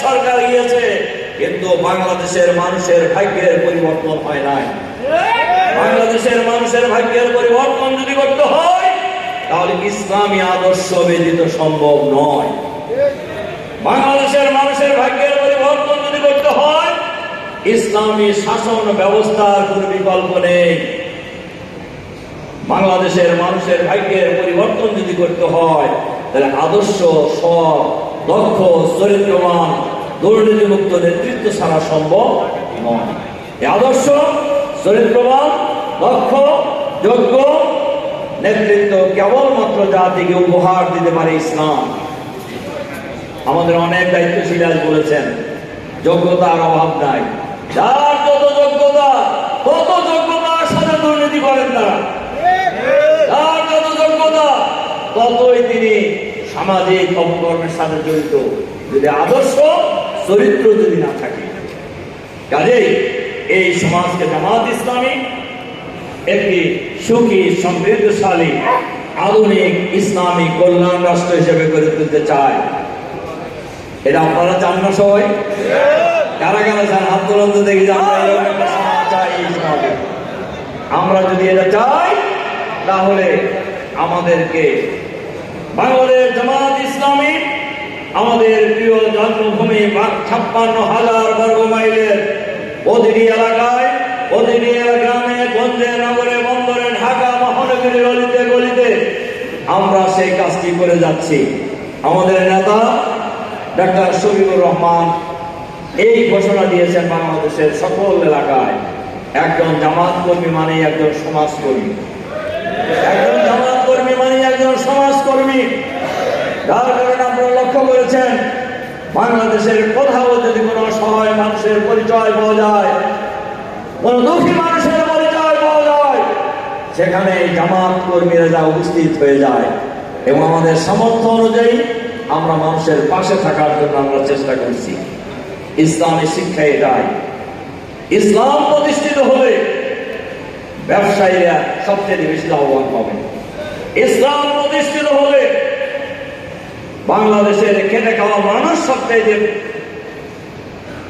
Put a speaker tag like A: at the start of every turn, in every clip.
A: সরকার গিয়েছে, কিন্তু বাংলাদেশের মানুষের ভাগ্যের পরিবর্তন হয় নাই। বাংলাদেশের মানুষের ভাগ্যের পরিবর্তন যদি করতে হয়, তাহলে ইসলামী আদর্শ ব্যতীত সম্ভব নয়। বাংলাদেশের মানুষের ভাগ্যের পরিবর্তন যদি করতে হয়, ইসলামী শাসন ব্যবস্থার কোন বিকল্প নেই। বাংলাদেশের মানুষের ভাগ্যের পরিবর্তন যদি করতে হয়, তাহলে আদর্শ, সৎ, দক্ষ, চরিত্রবান, দুর্নীতিমুক্ত নেতৃত্ব ছাড়া সম্ভব নয়। এই আদর্শ, চরিত্রবান, দক্ষ, যোগ্য নেতৃত্ব কেবলমাত্র জাতিকে উপহার দিতে পারে ইসলাম। আমাদের অনেক দায়িত্বশীল বলেছেন, যোগ্যতার অভাব নাই, যার যত যোগ্যতা তত যোগ্যতার সাথে দুর্নীতি করেন তারা। যার যত যোগ্যতা ততই তিনি সামাজিক অপকর্মের সাথে জড়িত, যদি আদর্শ চরিত্র যদি না থাকে। কাজেই এই সমাজকে জামাত ইসলামী একটি সুখী, সমৃদ্ধশালী, আধুনিক ইসলামী কল্যাণ রাষ্ট্র হিসেবে গড়ে তুলতে চায়। এটা আপনারা চান না সবাই? কারা কারা চান? হাত তুলন্ত দেখি যে আমরা এরকম একটা সমাজ চাই। এই সমাজে আমরা যদি এটা চাই, তাহলে আমাদেরকে বাংলাদেশ জামাত ইসলামী আমাদের প্রিয় জন্মভূমি 56,000 বর্গ মাইলের প্রতিটি এলাকায়, প্রতিটি গ্রামে, গঞ্জে, নগরে, বন্দরে, ঢাকা মহানগরীর অলিতে গলিতে আমরা সেই কাজটি করে যাচ্ছি। আমাদের নেতা ডাক্তার শফিকুর রহমান এই ঘোষণা দিয়েছেন, বাংলাদেশের সকল এলাকায় একজন জামাত কর্মী মানে একজন সমাজকর্মী, একজন জামাত কর্মী মানে একজন সমাজকর্মী। যার কারণে আপনারা লক্ষ্য করেছেন, বাংলাদেশের কোথাও যদি কোনো অসহায় মানুষের পরিচয় পাওয়া যায়, কোন দুঃখী মানুষের পরিচয় পাওয়া যায়, সেখানে জামাত কর্মীরা যা উপস্থিত হয়ে যায় এবং আমাদের সামর্থ্য অনুযায়ী আমরা মানুষের পাশে থাকার জন্য আমরা চেষ্টা করছি। ইসলামী শিক্ষা এটাই। ইসলাম প্রতিষ্ঠিত হলে ব্যবসায়ীরা সবচেয়ে বেশি লাভবান হবে। ইসলাম প্রতিষ্ঠিত হলে বাংলাদেশের খেটে খাওয়া মানুষ সবচেয়ে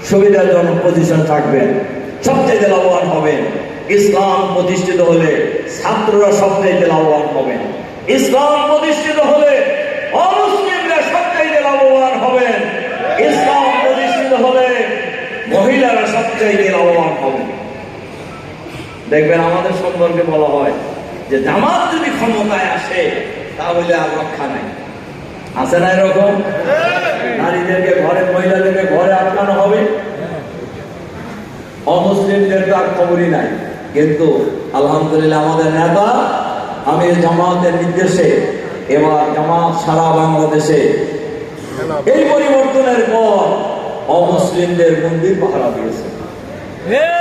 A: সুবিধাজনক পজিশন থাকবেন, সবচেয়ে লাভবান হবেন। ইসলাম প্রতিষ্ঠিত হলে ছাত্ররা সবচেয়ে লাভবান হবেন। ইসলাম প্রতিষ্ঠিত হলে অমুসলিমরা সবচেয়ে লাভবান হবেন। ইসলাম প্রতিষ্ঠিত হলে মহিলারা সবচেয়ে লাভবান হবেন। দেখবেন আমাদের সম্পর্কে বলা হয় যে জামাত যদি ক্ষমতায় আসে তাহলে আর রক্ষা নাই। আছে না এরকম? নারীদেরকে ঘরে, মহিলাদেরকে ঘরে আটকানো হবে, অমুসলিমদের তো আর খবরই নাই। কিন্তু আলহামদুলিল্লাহ আমাদের নেতা আমির জামাতের নির্দেশে এবার জামাত সারা বাংলাদেশে এই পরিবর্তনের পর অমুসলিমদের মন্দির পাহারা দিয়েছে,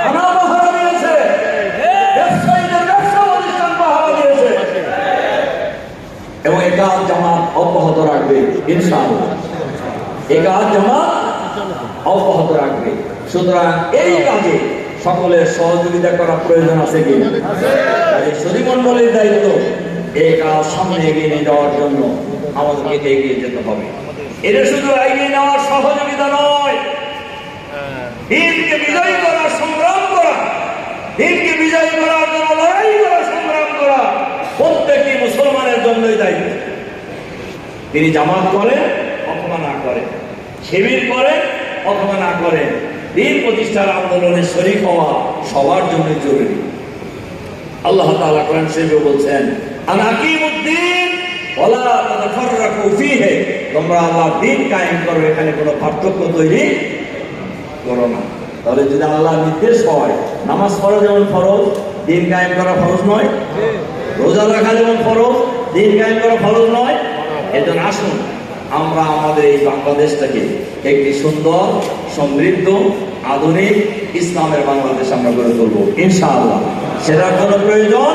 A: থানা পাহারা দিয়েছে, ব্যবসায়ীদের ব্যবসা প্রতিষ্ঠান পাহারা দিয়েছে, এবং এই কাজ জামাত অব্যাহত রাখবে ইনশাআল্লাহ। এই কাজ জামাত অব্যাহত রাখবে। সুতরাং এই কাজে সকলের সহযোগিতা করা প্রয়োজন আছে কি? সদীমণ্ডলীর দায়িত্ব এই কাজ সামনে এগিয়ে নিয়ে যাওয়ার জন্য আমাদেরকে এগিয়ে যেতে হবে। এটা শুধু এগিয়ে নেওয়ার সহযোগিতা নয়, দিনকে বিজয়ী করার সংগ্রাম করা, দিনকে বিজয়ী করার জন্য লড়াই করা, সংগ্রাম করা প্রত্যেকটি মুসলমানের জন্যই দায়িত্ব। তিনি জামাত করেন অথবা না করেন, শিবির করেন অথবা না করেন, দিন প্রতিষ্ঠার আন্দোলনে শরীক হওয়া সবার জন্য জরুরি। আল্লাহ তাআলা কোরআন শরীফে বলছেন, আনাকিমুদ্দিন ওয়ালা তাতাফাররাকু ফীহি, তোমরা আল্লাহর দ্বীন কায়েম করো, এখানে কোনো পার্থক্য তৈরি করো না। তাহলে যদি আল্লাহর নির্দেশ হয়, নামাজ পড়া যেমন ফরজ, দ্বীন কায়েম করা ফরজ নয়? রোজা রাখা যেমন ফরজ, দ্বীন কায়েম করা ফরজ নয়? এজন্য আসুন আমরা আমাদের এই বাংলাদেশটাকে একটি সুন্দর, সমৃদ্ধ, আধুনিক ইসলামের বাংলাদেশ আমরা গড়ে তুলবো ইনশাআল্লাহ। সেটার জন্য প্রয়োজন